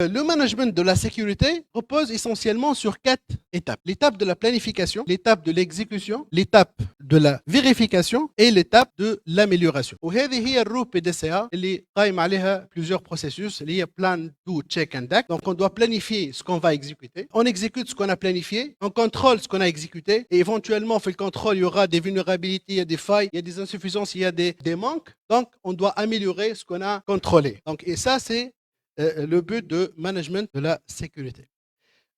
Le management de la sécurité repose essentiellement sur 4 étapes. L'étape de la planification, l'étape de l'exécution, l'étape de la vérification et l'étape de l'amélioration. وهذه هي الروت PDCA اللي قائم عليها plusieurs processus اللي هي plan, do, check and act. Donc on doit planifier ce qu'on va exécuter. On exécute ce qu'on a planifié, on contrôle ce qu'on a exécuté et éventuellement on fait le contrôle, il y aura des vulnérabilités, il y a des failles, il y a des insuffisances, il y a des manques. Donc on doit améliorer ce qu'on a contrôlé. Donc, et ça c'est le but de management de la sécurité.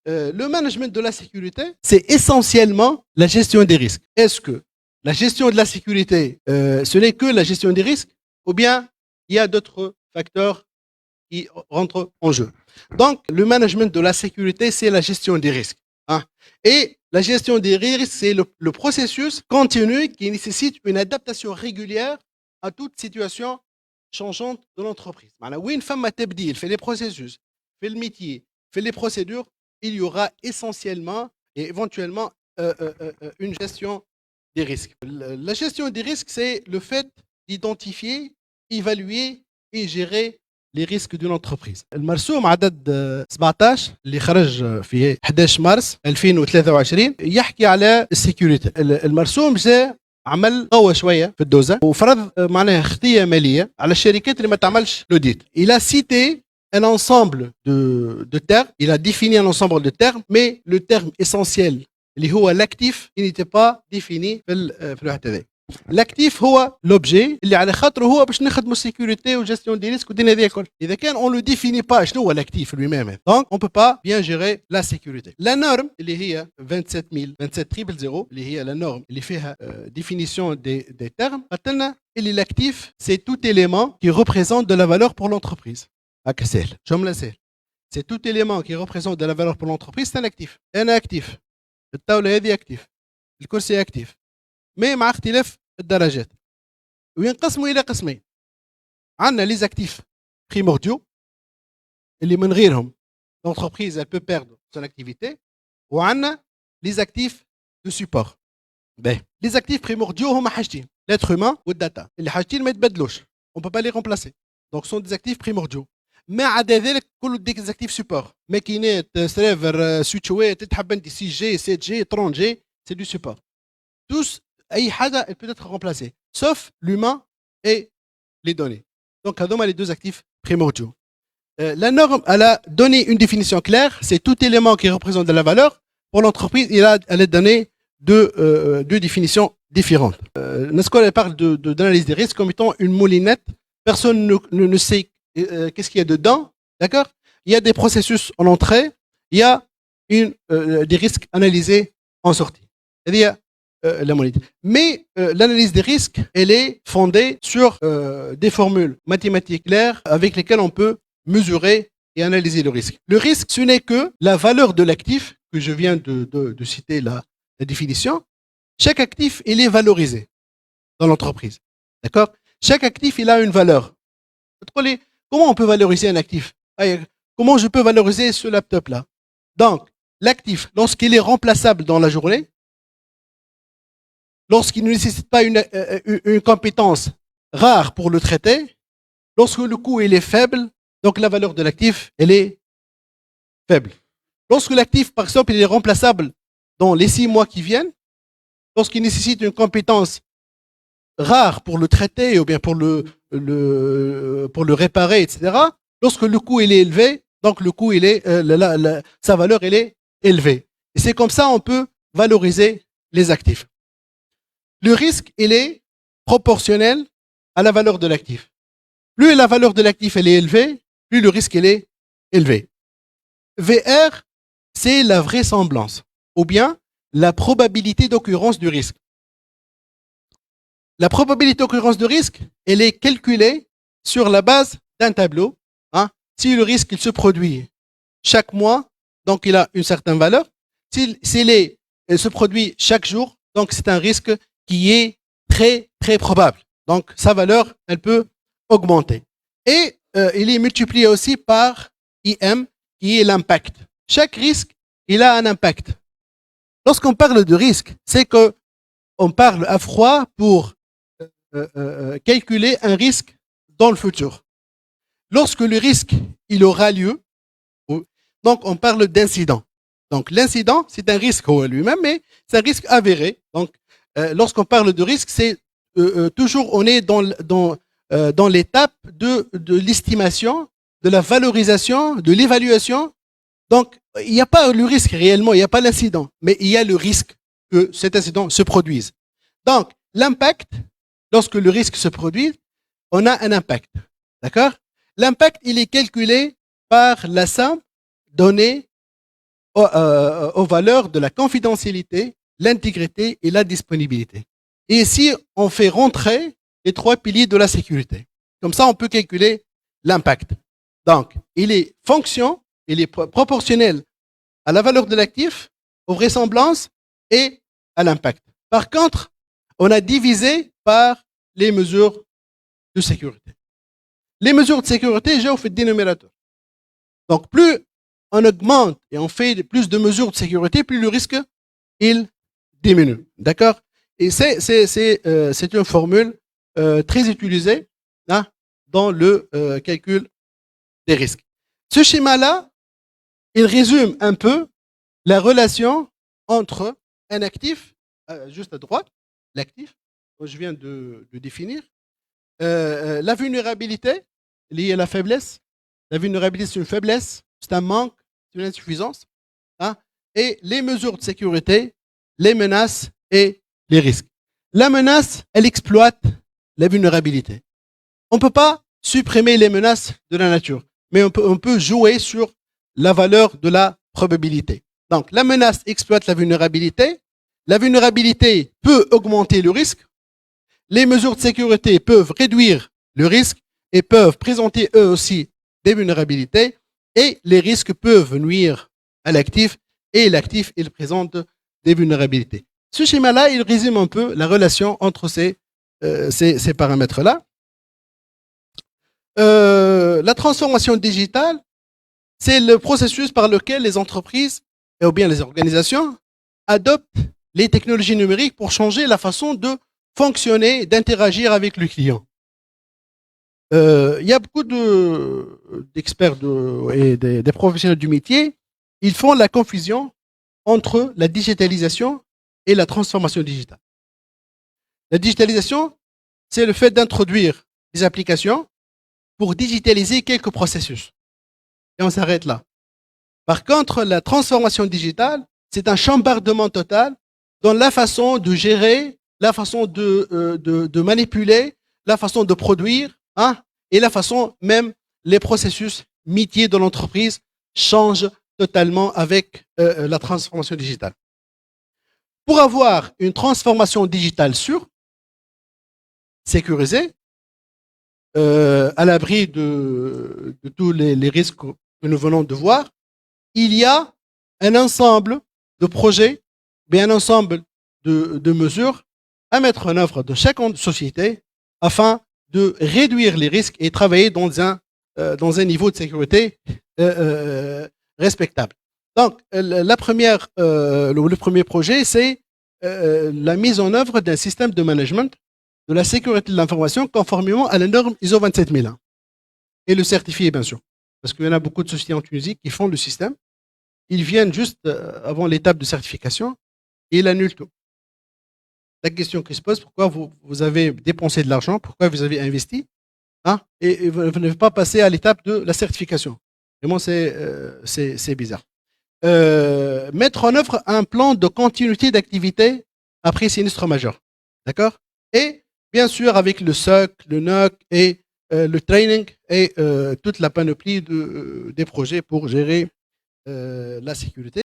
Le management de la sécurité, c'est essentiellement la gestion des risques. Est-ce que la gestion de la sécurité, ce n'est que la gestion des risques ou bien il y a d'autres facteurs qui rentrent en jeu? Donc, le management de la sécurité, c'est la gestion des risques. Hein. Et la gestion des risques, c'est le processus continu qui nécessite une adaptation régulière à toute situation changeante de l'entreprise. Oui, une femme a تبديل fait les processus, fait le métier, fait les procédures, il y aura essentiellement et éventuellement une gestion des risques. La gestion des risques, c'est le fait d'identifier, évaluer et gérer les risques d'une entreprise. المرسوم عدد 17 اللي خرج في 11 مارس 2023 يحكي على السيكوريتي. المرسوم جاء عمل قوة شوية في الدوزة وفرض معناها خطية مالية على الشركات اللي ما تعملش لوديت. Il a cité un ensemble de termes, il a défini un ensemble de termes, mais le terme essentiel اللي هو l'actif, il n'était pas défini في الوقت هذا. L'actif هو l'objet اللي على خاطره هو باش نخدموا السيكوريتي وجستيون دي ريسك والدنيا هذه الكل. اذا كان on le définit pas شنو هو l'actif lui-même, donc on peut pas bien gérer la sécurité. La norme اللي هي 27000 اللي هي la norme اللي فيها définition des termes قالت لنا اللي l'actif c'est tout élément qui représente de la valeur pour l'entreprise. هكا سهل جملة سهل. C'est tout élément qui représente de la valeur pour l'entreprise, c'est un actif. انا actif. الطاولة هذه actif. الكرسي actif. mais مع اختلاف الدرجات وينقسموا الى قسمين. عندنا لي زاكتيف بريمورديو اللي من غيرهم l'entreprise elle peut perdre son activité وعندنا لي زاكتيف دو سوبور. باهي لي زاكتيف بريمورديو هما حاجتين l'être humain والداتا اللي حاجتين ما يتبدلوش on peut pas les remplacer donc sont des actifs primordiaux. ما عدا ذلك كل ديك زاكتيف سوبور ماكينات سيرفر سويتشوات تحب انت 6 جي 7 جي 30 جي c'est du support. tous أي حاجة elle peut être remplacée sauf l'humain et les données. Donc هذوما les deux actifs primordiaux. La norme elle a donné une définition claire, c'est tout élément qui représente de la valeur. Pour l'entreprise elle a donné deux définitions différentes. Nesqual elle parle d'analyse des risques comme étant une moulinette. Personne ne sait qu'est-ce qu'il y a dedans, d'accord? Il y a des processus en entrée, il y a des risques analysés en sortie. C'est-à-dire la monnaie. Mais l'analyse des risques, elle est fondée sur des formules mathématiques claires avec lesquelles on peut mesurer et analyser le risque. Le risque, ce n'est que la valeur de l'actif, que je viens de citer la définition. Chaque actif, il est valorisé dans l'entreprise. D'accord? Chaque actif, il a une valeur. Comment on peut valoriser un actif? Comment je peux valoriser ce laptop-là? Donc, l'actif, lorsqu'il est remplaçable dans la journée, lorsqu'il ne nécessite pas une compétence rare pour le traiter, lorsque le coût il est faible, donc la valeur de l'actif elle est faible. Lorsque l'actif, par exemple, il est remplaçable dans les 6 mois qui viennent, lorsqu'il nécessite une compétence rare pour le traiter ou bien pour le réparer, etc., lorsque le coût il est élevé, donc le coût il est, sa valeur elle est élevée. Et c'est comme ça on peut valoriser les actifs. Le risque, il est proportionnel à la valeur de l'actif. Plus la valeur de l'actif elle est élevée, plus le risque il est élevé. VR, c'est la vraisemblance, ou bien la probabilité d'occurrence du risque. La probabilité d'occurrence de risque, elle est calculée sur la base d'un tableau. Hein. Si le risque il se produit chaque mois, donc il a une certaine valeur. S'il se produit chaque jour, donc c'est un risque qui est très très probable. Donc sa valeur, elle peut augmenter. Et il est multiplié aussi par IM, qui est l'impact. Chaque risque, il a un impact. Lorsqu'on parle de risque, c'est qu'on parle à froid pour calculer un risque dans le futur. Lorsque le risque, il aura lieu, Donc, on parle d'incident. Donc, l'incident, c'est un risque lui-même, mais c'est un risque avéré. Donc, lorsqu'on parle de risque, c'est toujours, on est dans l'étape de l'estimation, de la valorisation, de l'évaluation. Donc, il n'y a pas le risque réellement, il n'y a pas l'incident, mais il y a le risque que cet incident se produise. Donc, l'impact, lorsque le risque se produit, on a un impact. D'accord? L'impact, il est calculé par la somme donnée aux valeurs de la confidentialité, l'intégrité et la disponibilité. Et ici, on fait rentrer les trois piliers de la sécurité. Comme ça, on peut calculer l'impact. Donc, il est fonction, il est proportionnel à la valeur de l'actif, aux vraisemblances et à l'impact. Par contre, on a divisé par les mesures de sécurité. Les mesures de sécurité, j'ai fait le dénominateur. Donc, plus on augmente et on fait plus de mesures de sécurité, plus le risque, il diminue. D'accord? Et c'est une formule très utilisée hein, dans le calcul des risques. Ce schéma-là, il résume un peu la relation entre un actif, juste à droite, l'actif, que je viens de définir, la vulnérabilité liée à la faiblesse. La vulnérabilité, c'est une faiblesse, c'est un manque, c'est une insuffisance. Hein, et les mesures de sécurité, les menaces et les risques. La menace, elle exploite la vulnérabilité. On ne peut pas supprimer les menaces de la nature, mais on peut jouer sur la valeur de la probabilité. Donc, la menace exploite la vulnérabilité. La vulnérabilité peut augmenter le risque. Les mesures de sécurité peuvent réduire le risque et peuvent présenter eux aussi des vulnérabilités. Et les risques peuvent nuire à l'actif et l'actif, il présente des vulnérabilités. Ce schéma-là, il résume un peu la relation entre ces paramètres-là. La transformation digitale, c'est le processus par lequel les entreprises, ou bien les organisations, adoptent les technologies numériques pour changer la façon de fonctionner, d'interagir avec le client. Il y a beaucoup d'experts et des professionnels du métier, ils font la confusion entre la digitalisation et la transformation digitale. La digitalisation, c'est le fait d'introduire des applications pour digitaliser quelques processus. Et on s'arrête là. Par contre, la transformation digitale, c'est un chambardement total dans la façon de gérer, la façon de manipuler, la façon de produire, hein, et la façon même, les processus métiers de l'entreprise changent totalement avec la transformation digitale. Pour avoir une transformation digitale sûre, sécurisée, à l'abri de tous les risques que nous venons de voir, il y a un ensemble de projets, mais un ensemble de mesures à mettre en œuvre de chaque société afin de réduire les risques et travailler dans un niveau de sécurité respectable. Donc, le premier projet, c'est la mise en œuvre d'un système de management de la sécurité de l'information conformément à la norme ISO 27001 et le certifier, bien sûr. Parce qu'il y en a beaucoup de sociétés en Tunisie qui font le système. Ils viennent juste avant l'étape de certification et ils annulent tout. La question qui se pose, pourquoi vous avez dépensé de l'argent, pourquoi vous avez investi, hein, et vous n'avez pas passé à l'étape de la certification. Vraiment, c'est bizarre. Mettre en œuvre un plan de continuité d'activité après sinistre majeur. D'accord? Et bien sûr, avec le SOC, le NOC et le training et toute la panoplie des projets pour gérer la sécurité.